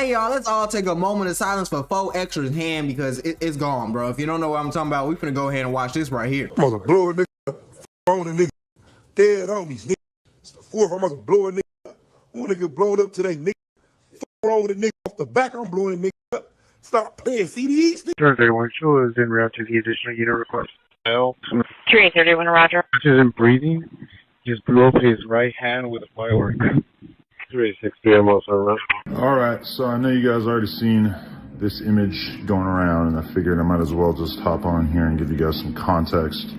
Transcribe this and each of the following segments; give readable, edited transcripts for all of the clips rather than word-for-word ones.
Hey y'all, let's all take a moment of silence for FireWorks' hand because it's gone, bro. If you don't know what I'm talking about, we finna go ahead and watch this right here. I'm about to blow a nigga up. On a nigga. Dead homies, nigga. It's the fourth. I'm about to blow a nigga up. One nigga blown up today, nigga. Wrong with a nigga off the back. I'm blowing a nigga up. Stop playing CDs, nigga. Turn 31 show is en route to the additional unit request. L. 3831, roger. Isn't breathing. Just blew up his right hand with a firework. 363 also, All right, so I know you guys already seen this image going around, and I figured I might as well just hop on here and give you guys some context.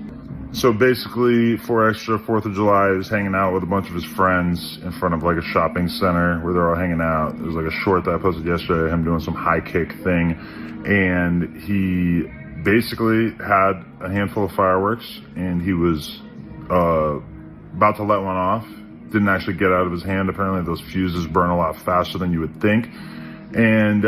So basically, 4th of July is hanging out with a bunch of his friends in front of like a shopping center where they're all hanging out. There's like a short that I posted yesterday, him doing some high kick thing, and he basically had a handful of fireworks, and he was about to let one off. Didn't actually get out of his hand. Apparently those fuses burn a lot faster than you would think. And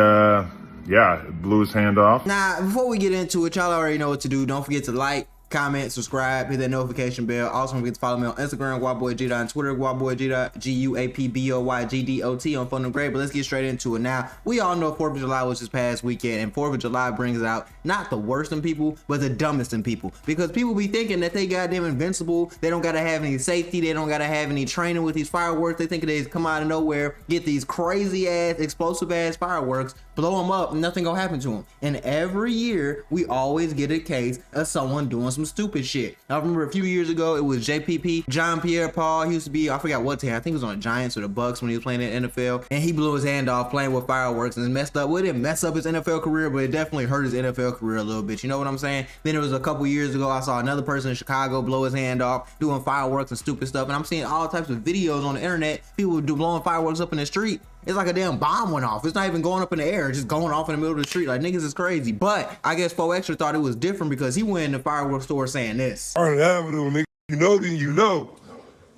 yeah, it blew his hand off. Now, before we get into it, y'all already know what to do. Don't forget to like, comment, subscribe, hit that notification bell. Also, don't forget to follow me on Instagram, guapoygdot, on Twitter, guapoygdot, GUAPBOYGDOT on Phone Grade. But let's get straight into it. Now, we all know 4th of July was this past weekend, and 4th of July brings out not the worst in people, but the dumbest in people. Because people be thinking that they goddamn invincible, they don't gotta have any safety, they don't gotta have any training with these fireworks. They think they come out of nowhere, get these crazy ass, explosive ass fireworks, blow them up, and nothing gonna happen to them. And every year, we always get a case of someone doing some stupid shit. I remember a few years ago, it was JPP, John Pierre Paul. He used to be, I forgot what team, I think it was on the Giants or the Bucks when he was playing in the NFL, and he blew his hand off playing with fireworks and messed up. Well, it didn't mess up his NFL career, but it definitely hurt his NFL career a little bit. You know what I'm saying? Then it was a couple years ago, I saw another person in Chicago blow his hand off doing fireworks and stupid stuff, and I'm seeing all types of videos on the internet, people blowing fireworks up in the street. It's like a damn bomb went off. It's not even going up in the air. It's just going off in the middle of the street. Like, niggas is crazy. But I guess 4Extra thought it was different because he went in the fireworks store saying this. Vernon Avenue, nigga. You know, then you know.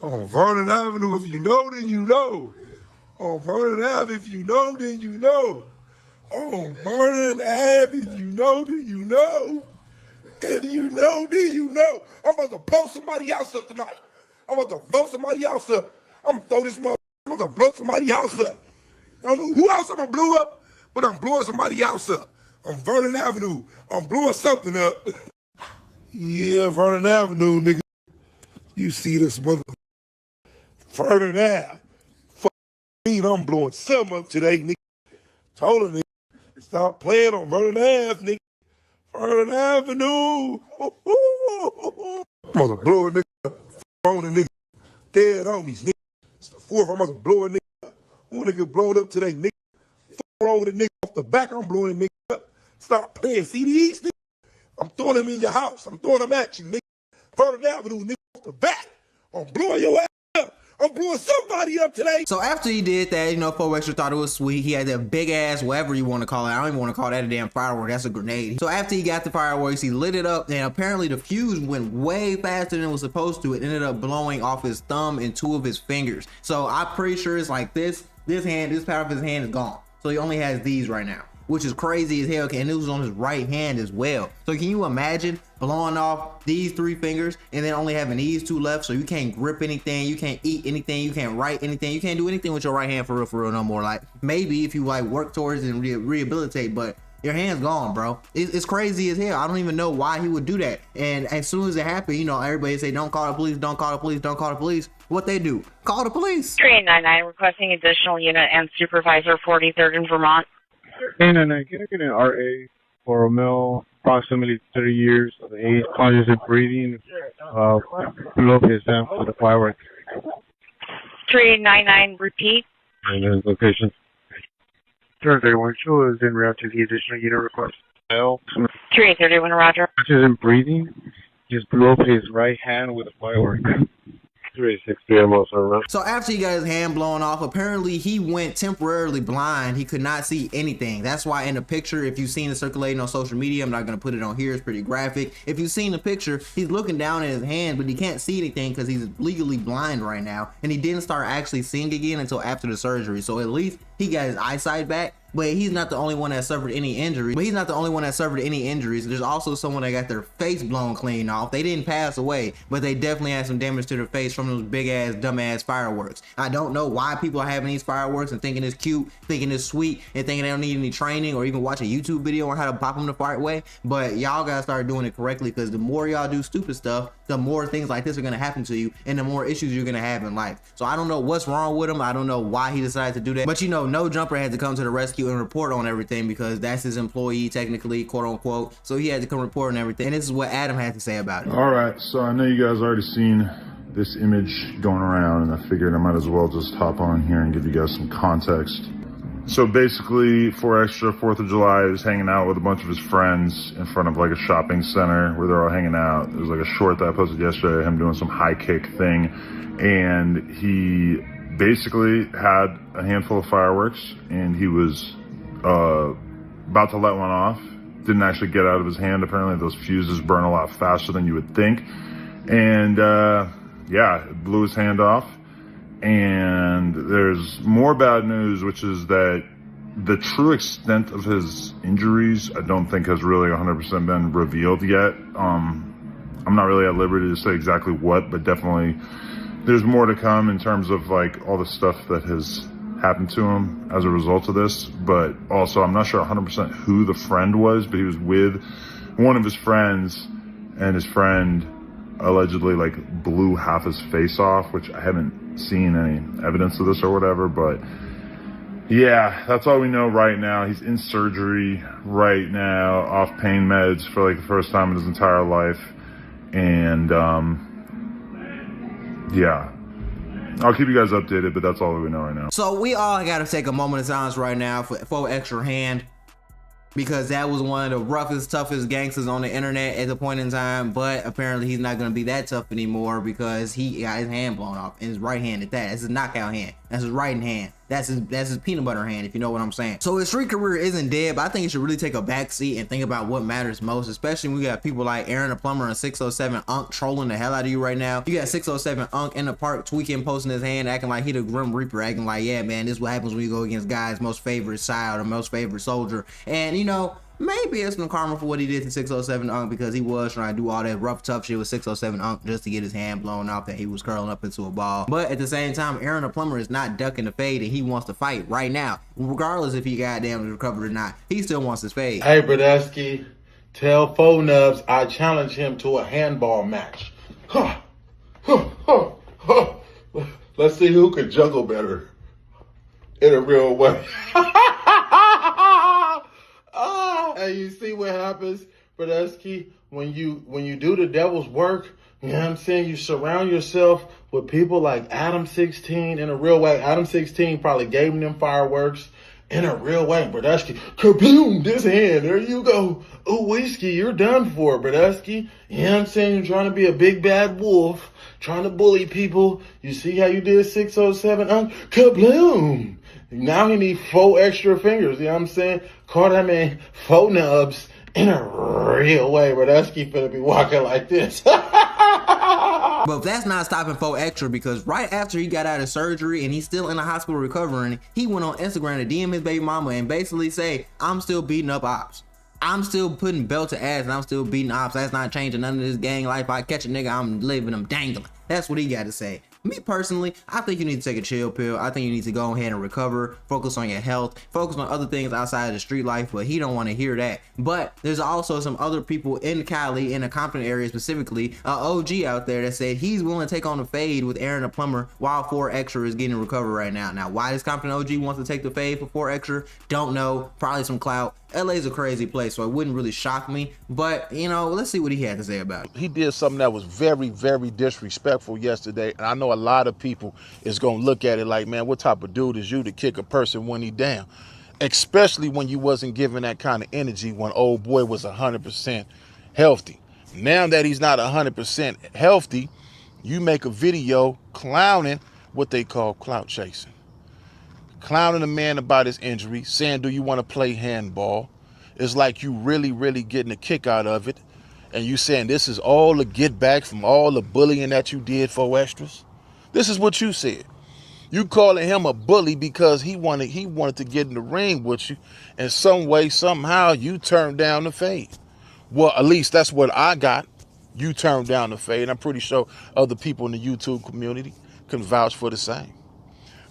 On Vernon Avenue, if you know, then you know. On Vernon Ave, if you know, then you know. On Vernon Ave, if you know, then you know. If you know, then you know. I'm about to blow somebody else up tonight. I'm about to blow somebody else up. I'm gonna throw this mother. I'm about to blow somebody else up. I don't know who else I'm gonna blow up, but I'm blowing somebody else up. On Vernon Avenue, I'm blowing something up. Yeah, Vernon Avenue, nigga. You see this mother. Vernon Ave. Fuck me, I'm blowing something up today, nigga. Told her, nigga, stop playing on Vernon Ave, nigga. Vernon Avenue. I'm about to blow a nigga up. On a nigga. Dead homies, nigga. It's the 4th. I'm about to blow a nigga up. One nigga blown up today, nigga. Wrong with a nigga off the back. I'm blowing a nigga up. Stop playing CDs, nigga. I'm throwing them in your house. I'm throwing them at you, nigga. Vernon Avenue, nigga, off the back. I'm blowing your ass up. I'm blowing somebody up today. So after he did that, you know, 4Extra thought it was sweet. He had that big ass, whatever you want to call it. I don't even want to call that a damn firework. That's a grenade. So after he got the fireworks, he lit it up, and apparently the fuse went way faster than it was supposed to. It ended up blowing off his thumb and 2 of his fingers. So I'm pretty sure it's like this part of his hand is gone. So he only has these right now, which is crazy as hell, and it was on his right hand as well. So can you imagine blowing off these 3 fingers and then only having these 2 left, so you can't grip anything, you can't eat anything, you can't write anything, you can't do anything with your right hand for real no more. Like, maybe if you like work towards it and rehabilitate, but your hand's gone, bro. It's crazy as hell. I don't even know why he would do that. And as soon as it happened, you know, everybody say, don't call the police, don't call the police, don't call the police. What they do? Call the police. 3899, requesting additional unit and supervisor 43rd in Vermont. 899, can I get an RA for a male, approximately 30 years of age, conscious and breathing, blew up his hand with a firework. 3899, repeat. And his location. Turn 31 show is en route to the additional unit request. L. 3831, roger. Isn't breathing. Just blew up his right hand with a firework. 363 also. So after he got his hand blown off, apparently he went temporarily blind. He could not see anything. That's why in the picture, if you've seen it circulating on social media, I'm not going to put it on here, it's pretty graphic. If you've seen the picture, he's looking down at his hand, but he can't see anything because he's legally blind right now. And he didn't start actually seeing again until after the surgery. So at least he got his eyesight back. but he's not the only one that suffered any injuries. There's also someone that got their face blown clean off. They didn't pass away, but they definitely had some damage to their face from those big ass, dumb ass fireworks. I don't know why people are having these fireworks and thinking it's cute, thinking it's sweet, and thinking they don't need any training or even watch a YouTube video on how to pop them the right way. But y'all gotta start doing it correctly, because the more y'all do stupid stuff, the more things like this are gonna happen to you, and the more issues you're gonna have in life. So I don't know what's wrong with him. I don't know why he decided to do that. But you know, No Jumper had to come to the rescue and report on everything, because that's his employee technically, quote unquote. So he had to come report on everything. And this is what Adam had to say about it. All right, so I know you guys already seen this image going around, and I figured I might as well just hop on here and give you guys some context. So basically, 4th of July is hanging out with a bunch of his friends in front of like a shopping center where they're all hanging out. There's like a short that I posted yesterday, him doing some high kick thing, and he basically had a handful of fireworks, and he was about to let one off. Didn't actually get out of his hand. Apparently those fuses burn a lot faster than you would think. And yeah, it blew his hand off. And there's more bad news, which is that the true extent of his injuries, I don't think has really 100% been revealed yet. I'm not really at liberty to say exactly what, but definitely there's more to come in terms of like all the stuff that has happened to him as a result of this. But also, I'm not sure 100% who the friend was, but he was with one of his friends, and his friend allegedly like blew half his face off, which I haven't seen any evidence of this or whatever, but yeah, that's all we know right now. He's in surgery right now, off pain meds for like the first time in his entire life. And yeah, I'll keep you guys updated, but that's all that we know right now. So we all gotta take a moment of silence right now for Extra Hand, because that was one of the roughest, toughest gangsters on the internet at the point in time. But apparently he's not going to be that tough anymore, because he got his hand blown off, and his right hand at that. That's his knockout hand. That's his right hand. That's his peanut butter hand, if you know what I'm saying. So his street career isn't dead, but I think he should really take a back seat and think about what matters most, especially when we got people like Aaron the Plumber and 607 Unc trolling the hell out of you right now. You got 607 Unc in the park tweaking, posting his hand, acting like he the Grim Reaper, acting like, yeah, man, this is what happens when you go against God's most favorite child or most favorite soldier. And, you know, maybe it's some karma for what he did to 607 Unc, because he was trying to do all that rough, tough shit with 607 Unc just to get his hand blown off that he was curling up into a ball. But at the same time, Aaron the Plumber is not ducking the fade, and he wants to fight right now. Regardless if he goddamn recovered or not, he still wants his fade. Hey, Brodesky, tell Fo Nubs I challenge him to a handball match. Let's see who can juggle better in a real way. Hey, you see what happens, Brodesky, when you do the devil's work? You know what I'm saying? You surround yourself with people like Adam 16 in a real way. Adam 16 probably gave him them fireworks in a real way. Brodesky, kaboom, this hand, there you go. Ooh, whiskey, you're done for, Brodesky. You know what I'm saying? You're trying to be a big bad wolf, trying to bully people. You see how you did 607? Kabloom. Now he need 4 extra fingers, you know what I'm saying? Call that man Fo Nubs in a real way. Brodesky finna be walking like this. But that's not stopping Fo Extra, because right after he got out of surgery and he's still in the hospital recovering, he went on Instagram to DM his baby mama and basically say, I'm still beating up ops. I'm still putting belt to ass and I'm still beating ops. That's not changing none of this gang life. I catch a nigga, I'm leaving him dangling. That's what he got to say. Me personally, I think you need to take a chill pill. I think you need to go ahead and recover, focus on your health, focus on other things outside of the street life, but he don't want to hear that. But there's also some other people in Cali, in the Compton area specifically, OG out there that said he's willing to take on the fade with Aaron the Plumber while 4 Extra is getting recovered right now. Now, why this Compton OG wants to take the fade for 4 Extra, don't know. Probably some clout. LA's a crazy place, so it wouldn't really shock me. But, you know, let's see what he had to say about it. He did something that was very, very disrespectful yesterday. And I know a lot of people is going to look at it like, man, what type of dude is you to kick a person when he down? Especially when you wasn't giving that kind of energy when old boy was 100% healthy. Now that he's not 100% healthy, you make a video clowning what they call clout chasing. Clowning a man about his injury, saying, do you want to play handball? It's like you really, really getting a kick out of it. And you saying this is all the get back from all the bullying that you did for extras. This is what you said. You calling him a bully because he wanted to get in the ring with you, and some way, somehow, you turned down the fade. Well, at least that's what I got. You turned down the fade. I'm pretty sure other people in the YouTube community can vouch for the same.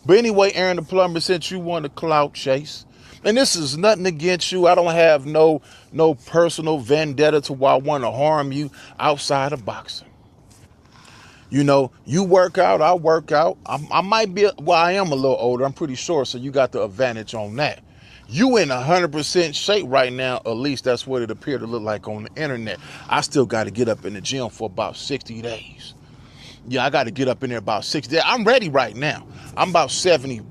But anyway, Aaron the Plumber, since you want to clout chase, and this is nothing against you. I don't have no personal vendetta to why I want to harm you outside of boxing. You know, you work out, I work out. I might be, well, I am a little older, I'm pretty sure, so you got the advantage on that. You in 100% shape right now, at least that's what it appeared to look like on the internet. I still got to get up in the gym for about 60 days. Yeah, I got to get up in there about 60 days. I'm ready right now. I'm about 70%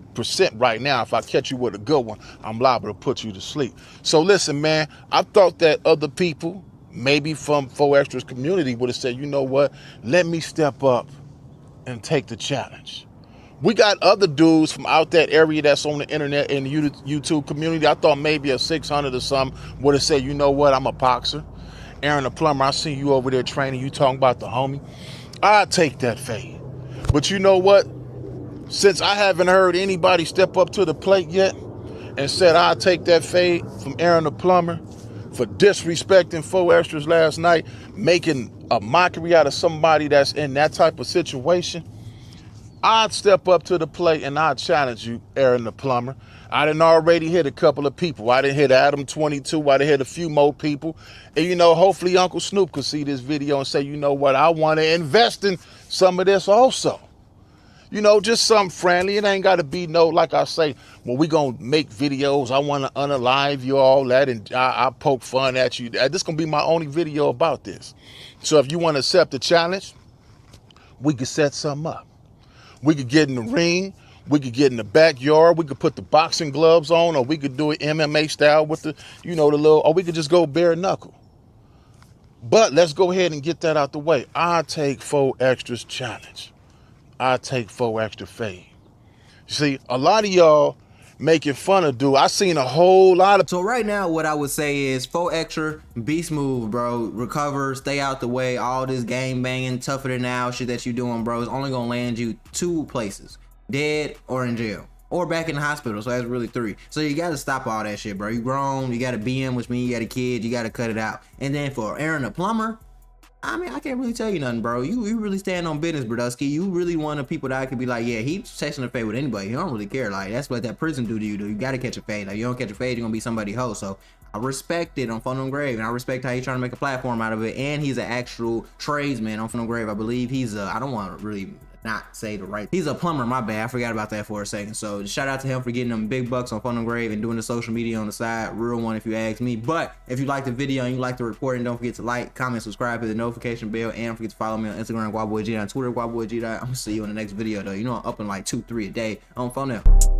right now. If I catch you with a good one, I'm liable to put you to sleep. So listen, man, I thought that other people, maybe from 4Extra's community, would have said, you know what, let me step up and take the challenge. We got other dudes from out that area that's on the internet in the YouTube community. I thought maybe a 600 or something would have said, you know what, I'm a boxer. Aaron the Plumber, I see you over there training, you talking about the homie. I'll take that fade. But you know what? Since I haven't heard anybody step up to the plate yet and said I'll take that fade from Aaron the Plumber for disrespecting 4Extras last night, making a mockery out of somebody that's in that type of situation, I'd step up to the plate and I'd challenge you, Aaron the Plumber. I done already hit a couple of people. I done hit Adam 22. I done hit a few more people. And, you know, hopefully Uncle Snoop could see this video and say, you know what, I want to invest in some of this also. You know, just something friendly. It ain't got to be no, like I say, well, we going to make videos. I want to unalive you, all that, and I poke fun at you. This going to be my only video about this. So if you want to accept the challenge, we could set something up. We could get in the ring. We could get in the backyard. We could put the boxing gloves on, or we could do it MMA style with the, you know, the little, or we could just go bare knuckle. But let's go ahead and get that out the way. I'll take 4Extra's challenge. I'll take 4Extra fade. You see, a lot of y'all making fun of dude. I seen a whole lot of. So right now, what I would say is 4Extra, be smooth, bro. Recover, stay out the way. All this game banging, tougher than now shit that you doing, bro, is only gonna land you 2 places: dead or in jail, or back in the hospital. So that's really 3. So you gotta stop all that shit, bro. You grown, you got a BM, which means you got a kid. You gotta cut it out. And then for Aaron the Plumber, I mean, I can't really tell you nothing, bro. You really stand on business, Brodusky. You really one of the people that I could be like, yeah, he's catching a fade with anybody. He don't really care. Like, that's what that prison do to you, though. You gotta catch a fade. Like, you don't catch a fade, you're gonna be somebody hoe. So I respect it on Fun on Grave, and I respect how he's trying to make a platform out of it. And he's an actual tradesman on Fun on Grave. I believe he's I don't want to really not say the right. He's a plumber, my bad. I forgot about that for a second. So shout out to him for getting them big bucks on Fun on Grave and doing the social media on the side. Real one if you ask me. But if you like the video and you like the report, and don't forget to like, comment, subscribe, hit the notification bell, and don't forget to follow me on Instagram, GuaboyG, on Twitter, GuaboyG. I'm gonna see you in the next video though. You know I'm up in like 2-3 a day on phone now.